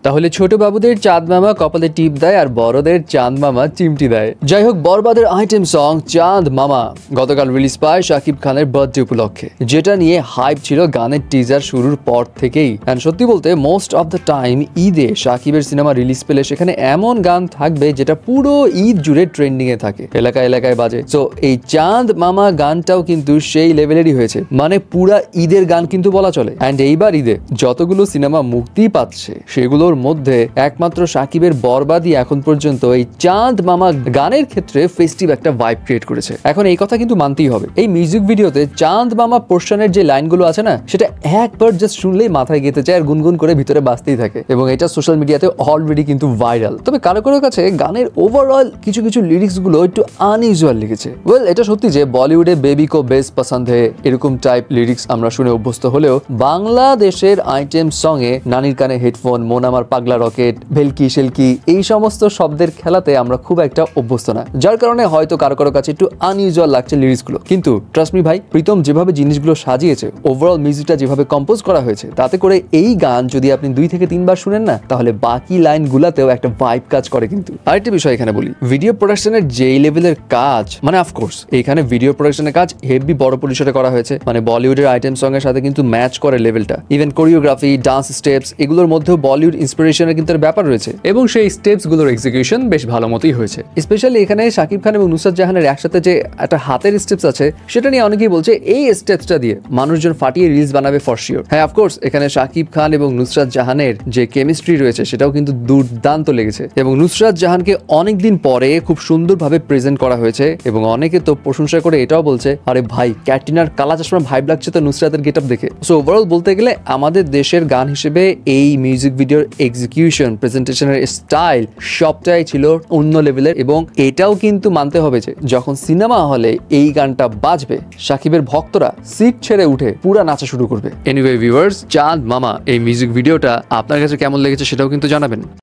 তাহলে ছোট বাবুদের চাঁদ মামা কপালে টিপ দেয় আর বড়দের চাঁদ মামা চিমটি দেয়। যাই হোক, বরবাদের আইটেম সং চাঁদ মামা গতকাল রিলিজ পায় শাকিব খানের বার্থডে উপলক্ষে, যেটা নিয়ে হাইপ ছিল গানের টিজার শুরুর পর থেকেই। এন্ড সত্যি বলতে মোস্ট অফ দ্য টাইম ঈদে শাকিবের সিনেমা রিলিজ পেলে সেখানে এমন গান থাকবে যেটা পুরো ঈদ জুড়ে ট্রেন্ডিং এ থাকে, এলাকায় এলাকায় বাজে। সো এই চাঁদ মামা গানটাও কিন্তু সেই লেভেলেরই হয়েছে, মানে পুরা ঈদের গান কিন্তু বলা চলে। এন্ড এইবার ঈদে যতগুলো সিনেমা মুক্তি পাচ্ছে সেগুলোর মধ্যে একমাত্র শাকিবের বরবাদই এখন পর্যন্ত এই চাঁদ মামা গানের ক্ষেত্রে ফেস্টিভ একটা ভাইব ক্রিয়েট করেছে। এখন এই কথা কিন্তু মানতেই হবে, এই মিউজিক ভিডিওতে চাঁদ মামা পোর্শনের যে লাইনগুলো আছে না, সেটা একবার জাস্ট শুনলেই মাথায় গেঁথে যায় আর গুনগুন করে ভিতরে বাজতেই থাকে, এবং এটা সোশ্যাল মিডিয়াতে অলরেডি কিন্তু ভাইরাল। তবে কারো কারো কাছে গানের ওভারঅল কিছু কিছু লিরিক্স গুলো একটু আনইউজুয়াল লিখেছে। ওয়েল, এটা সত্যি যে বলিউডে বেবি কো বেশ পছন্দ হে এরকম টাইপ লিরিক্স আমরা শুনে অভ্যস্ত হলেও বাংলাদেশের আইটেম সং এ নানির কানে হেডফোন, মন আমার পাগলা রকেট, ভেলকি শেলকি এই সমস্ত শব্দের খেলাতে আমরা খুব একটা অভ্যস্ত না, যার কারণে হয়তো কারো কারো কাছে একটু আনইউজুয়াল লাগছে লিরিক্স গুলো। কিন্তু ট্রাস্ট মি ভাই, প্রীতম যেভাবে জিনিসগুলো সাজিয়েছে, ওভারঅল মিউজিকটা যেভাবে কম্পোজ করা হয়েছে, তাতে করে এই গান যদি আপনি 2 থেকে 3 বার শুনেন না, তাহলে বাকি লাইন গুলাতেও একটা ভাইব কাজ করে। কিন্তু আরেকটা বিষয় এখানে বলি, ভিডিও প্রোডাকশনের যেই লেভেলের কাজ, মানে অফকোর্স এখানে ভিডিও প্রোডাকশনের কাজ হেভি বড় পরিসরে করা হয়েছে, মানে বলিউডের আইটেম সং এর সাথে কিন্তু ম্যাচ করে লেভেলটা। ইভেন কোরিওগ্রাফি, ডান্স স্টেপস এগুলোর মধ্যেও বলিউড ইন্সপিরেশনের কিন্তু ব্যাপার রয়েছে, এবং সেই স্টেপস গুলোর এক্সিকিউশন বেশ ভালো মতোই হয়েছে। স্পেশালি এখানে শাকিব খান এবং নুসরাত জাহানের একসাথে যে একটা হাতের স্টেপস আছে, সেটা নিয়ে অনেকেই বলছে এই স্টেপসটা দিয়ে মানুষজন ফাটিয়ে রিলস বানাবে ফর শিওর। হ্যাঁ, অফকোর্স এখানে শাকিব খান এবং নুসরাত জাহানের যে কেমিস্ট্রি রয়েছে সেটাও কিন্তু দুর্দান্ত লেগেছে, এবং নুসরাত জাহানকে অনেকদিন পরে খুব সুন্দরভাবে প্রেজেন্ট করা হয়েছে, এবং অনেকে তো প্রশংসা করে এটাও বলছে, আরে ভাই ক্যাটরিনার কালা চশমা ভাইব লাগছে তো নুসরাতের গেটআপ দেখে। সো ওভারঅল বলতে গেলে আমাদের দেশের গান হিসেবে এই মিউজিক ভিডিওর এক্সিকিউশন, প্রেজেন্টেশনের স্টাইল সবটাই ছিল অন্য লেভেলের, এবং এটাও কিন্তু মানতে হবে যে যখন সিনেমা হলে এই গানটা বাজবে, শাকিবের ভক্তরা সিট ছেড়ে উঠে পুরা নাচা শুরু করবে। এনিওয়ে ভিউয়ার্স, চাঁদ মামা এই মিউজিক ভিডিওটা আপনার কাছে কেমন লেগেছে সেটাও কিন্তু জানাবেন।